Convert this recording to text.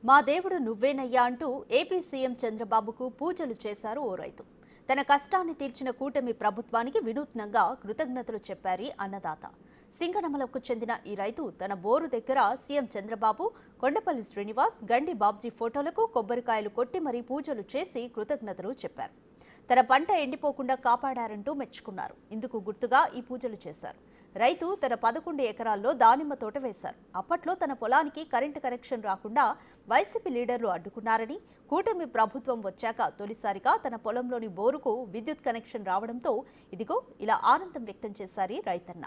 మా దేవుడు నువ్వేనయ్యా అంటూ ఏపీ సీఎం చంద్రబాబుకు పూజలు చేశారు ఓ రైతు. తన కష్టాన్ని తీర్చిన కూటమి ప్రభుత్వానికి వినూత్నంగా కృతజ్ఞతలు చెప్పారు అన్నదాత. సింగనమలకు చెందిన ఈ రైతు తన బోరు దగ్గర సీఎం చంద్రబాబు, కొండపల్లి శ్రీనివాస్, గండి బాబ్జీ ఫోటోలకు కొబ్బరికాయలు కొట్టి మరీ పూజలు చేసి కృతజ్ఞతలు చెప్పారు. తన పంట ఎండిపోకుండా కాపాడారంటూ మెచ్చుకున్నారు. ఇందుకు గుర్తుగా ఈ పూజలు చేశారు. రైతు తన 11 ఎకరాల్లో దానిమ్మ తోట వేశారు. అప్పట్లో తన పొలానికి కరెంటు కనెక్షన్ రాకుండా వైసీపీ లీడర్లు అడ్డుకున్నారని, కూటమి ప్రభుత్వం వచ్చాక తొలిసారిగా తన పొలంలోని బోరుకు విద్యుత్ కనెక్షన్ రావడంతో ఇదిగో ఇలా ఆనందం వ్యక్తం చేశారు రైతన్న.